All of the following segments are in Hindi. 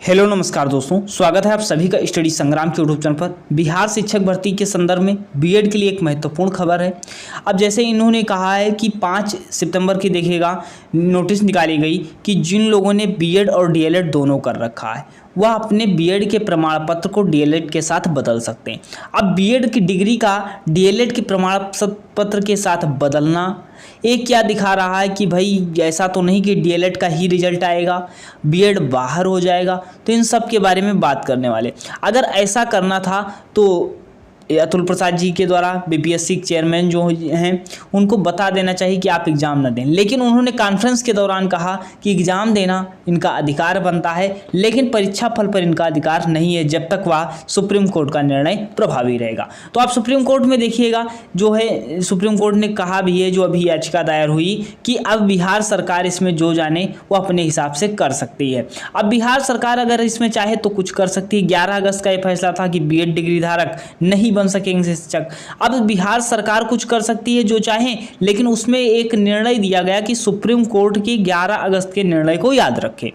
हेलो नमस्कार दोस्तों, स्वागत है आप सभी का स्टडी संग्राम के यूट्यूब चैनल पर। बिहार शिक्षक भर्ती के संदर्भ में बीएड के लिए एक महत्वपूर्ण खबर है। अब जैसे इन्होंने कहा है कि 5 सितंबर की देखिएगा नोटिस निकाली गई कि जिन लोगों ने बीएड और डीएलएड दोनों कर रखा है वह अपने बीएड के प्रमाण पत्र को डीएलएड के साथ बदल सकते हैं। अब बीएड की डिग्री का डीएलएड के प्रमाण पत्र के साथ बदलना एक क्या दिखा रहा है कि भाई ऐसा तो नहीं कि डीएलएड का ही रिजल्ट आएगा, बीएड बाहर हो जाएगा। तो इन सब के बारे में बात करने वाले। अगर ऐसा करना था तो अतुल प्रसाद जी के द्वारा बीपीएससी चेयरमैन जो हैं उनको बता देना चाहिए कि आप एग्ज़ाम न दें, लेकिन उन्होंने कॉन्फ्रेंस के दौरान कहा कि एग्ज़ाम देना इनका अधिकार बनता है, लेकिन परीक्षा फल पर इनका अधिकार नहीं है जब तक वह सुप्रीम कोर्ट का निर्णय प्रभावी रहेगा। तो आप सुप्रीम कोर्ट में देखिएगा जो है सुप्रीम कोर्ट ने कहा भी है, जो अभी याचिका दायर हुई, कि अब बिहार सरकार इसमें जो जाने वो अपने हिसाब से कर सकती है। अब बिहार सरकार अगर इसमें चाहे तो कुछ कर सकती है। 11 अगस्त का ये फैसला था कि बीएड डिग्री धारक नहीं बन सकेंगे शिक्षक। अब बिहार सरकार कुछ कर सकती है जो चाहे, लेकिन उसमें एक निर्णय दिया गया कि सुप्रीम कोर्ट के 11 अगस्त के निर्णय को याद रखें।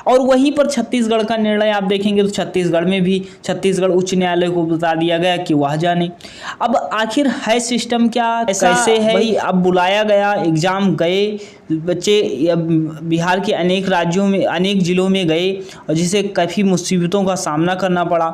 और वहीं पर छत्तीसगढ़ का निर्णय आप देखेंगे तो छत्तीसगढ़ में भी छत्तीसगढ़ उच्च न्यायालय को बता दिया गया कि वह जाने। अब आखिर है सिस्टम क्या, कैसे है भाई। अब बुलाया गया, एग्जाम गए बच्चे, बिहार के अनेक राज्यों में अनेक जिलों में गए और जिसे काफ़ी मुसीबतों का सामना करना पड़ा।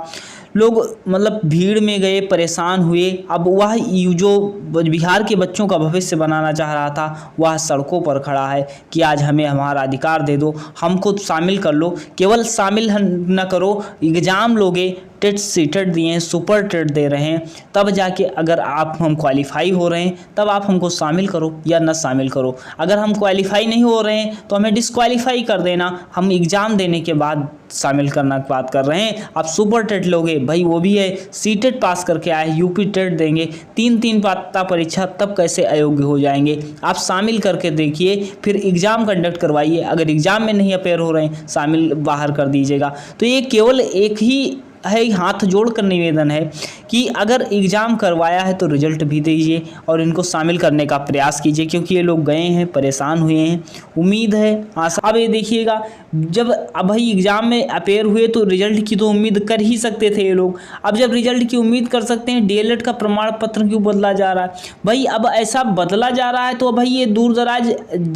लोग मतलब भीड़ में गए, परेशान हुए। अब वह जो बिहार के बच्चों का भविष्य बनाना चाह रहा था वह सड़कों पर खड़ा है कि आज हमें हमारा अधिकार दे दो, हमको शामिल कर लो। केवल शामिल न करो, एग्ज़ाम लोगे, टेट सीटेट दिए हैं, सुपर टेट दे रहे हैं, तब जाके अगर हम क्वालिफाई हो रहे हैं तब आप हमको शामिल करो या न शामिल करो। अगर हम क्वालिफाई नहीं हो रहे हैं तो हमें डिस्क्वालीफाई कर देना। हम एग्ज़ाम देने के बाद शामिल करना की बात कर रहे हैं। आप सुपर टेट लोगे भाई, वो भी है सीटेट पास करके आए, यूपी टेट देंगे, 3 पात्रता परीक्षा, तब कैसे अयोग्य हो जाएंगे। आप शामिल करके देखिए, फिर एग्ज़ाम कंडक्ट करवाइए। अगर एग्ज़ाम में नहीं अपेयर हो रहे हैं, शामिल बाहर कर दीजिएगा। तो ये केवल एक ही है, हाथ जोड़कर निवेदन है कि अगर एग्ज़ाम करवाया है तो रिजल्ट भी दीजिए और इनको शामिल करने का प्रयास कीजिए, क्योंकि ये लोग गए हैं, परेशान हुए हैं। उम्मीद है आशा। अब ये देखिएगा, जब अब भाई एग्ज़ाम में अपेयर हुए तो रिजल्ट की तो उम्मीद कर ही सकते थे ये लोग। अब जब रिजल्ट की उम्मीद कर सकते हैं, डीएलएड का प्रमाण पत्र क्यों बदला जा रहा है भाई। अब ऐसा बदला जा रहा है तो भाई ये दूर दराज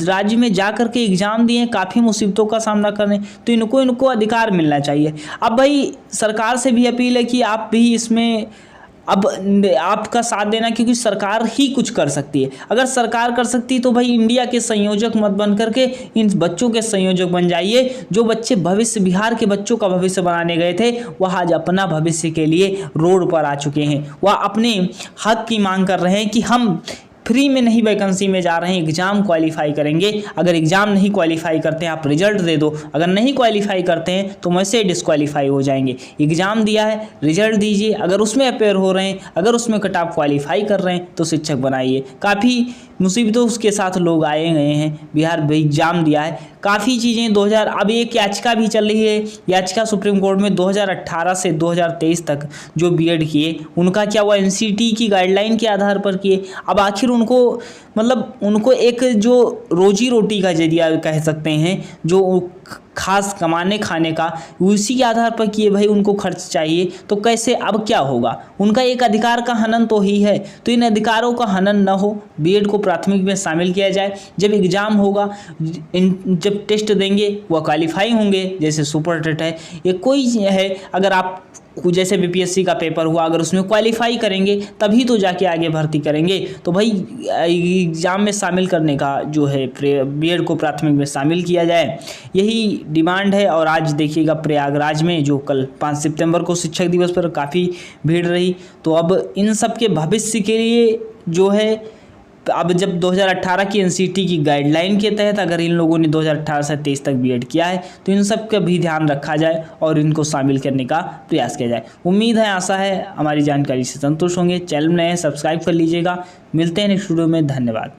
राज्य में जा कर के एग्ज़ाम दिए, काफ़ी मुसीबतों का सामना करें, तो इनको अधिकार मिलना चाहिए। अब भाई सरकार से भी अपील है कि आप भी इसमें अब आपका साथ देना, क्योंकि सरकार ही कुछ कर सकती है। अगर सरकार कर सकती है तो भाई इंडिया के संयोजक मत बन करके इन बच्चों के संयोजक बन जाइए। जो बच्चे भविष्य, बिहार के बच्चों का भविष्य बनाने गए थे, वह आज अपना भविष्य के लिए रोड पर आ चुके हैं। वह अपने हक की मांग कर रहे हैं कि हम फ्री में नहीं वैकेंसी में जा रहे हैं, एग्ज़ाम क्वालिफाई करेंगे। अगर एग्ज़ाम नहीं क्वालिफाई करते हैं आप रिजल्ट दे दो, अगर नहीं क्वालिफाई करते हैं तो वैसे डिस्क्वालीफाई हो जाएंगे। एग्ज़ाम दिया है, रिजल्ट दीजिए, अगर उसमें अपेयर हो रहे हैं, अगर उसमें कट ऑफ क्वालिफाई कर रहे हैं तो शिक्षक बनाइए। काफ़ी मुसीबतों उसके साथ लोग आए गए हैं, बिहार एग्ज़ाम दिया है, काफ़ी चीज़ें 2000। अब एक याचिका भी चल रही है, याचिका सुप्रीम कोर्ट में 2018 से 2023 तक जो बीएड किए उनका क्या हुआ, एनसीटी की गाइडलाइन के आधार पर किए। अब आखिर उनको मतलब उनको एक जो रोजी रोटी का जरिया कह सकते हैं, जो खास कमाने खाने का, उसी के आधार पर किए भाई, उनको खर्च चाहिए तो कैसे। अब क्या होगा, उनका एक अधिकार का हनन तो ही है। तो इन अधिकारों का हनन न हो, बीएड को प्राथमिक में शामिल किया जाए। जब एग्ज़ाम होगा, जब टेस्ट देंगे वह क्वालिफाई होंगे, जैसे सुपर टेट है, ये कोई है, अगर आप जैसे बीपीएससी का पेपर हुआ, अगर उसमें क्वालिफाई करेंगे तभी तो जाके आगे भर्ती करेंगे। तो भाई एग्ज़ाम में शामिल करने का जो है बीएड को प्राथमिक में शामिल किया जाए, यही डिमांड है। और आज देखिएगा प्रयागराज में जो कल 5 सितंबर को शिक्षक दिवस पर काफ़ी भीड़ रही। तो अब इन सब के भविष्य के लिए जो है, अब जब 2018 की एनसीटी की गाइडलाइन के तहत अगर इन लोगों ने 2018 से 23 तक बीएड किया है तो इन सब का भी ध्यान रखा जाए और इनको शामिल करने का प्रयास किया जाए। उम्मीद है, आशा है हमारी जानकारी से संतुष्ट होंगे। चैनल नए हैं, सब्सक्राइब कर लीजिएगा। मिलते हैं नेक्स्ट वीडियो में, धन्यवाद।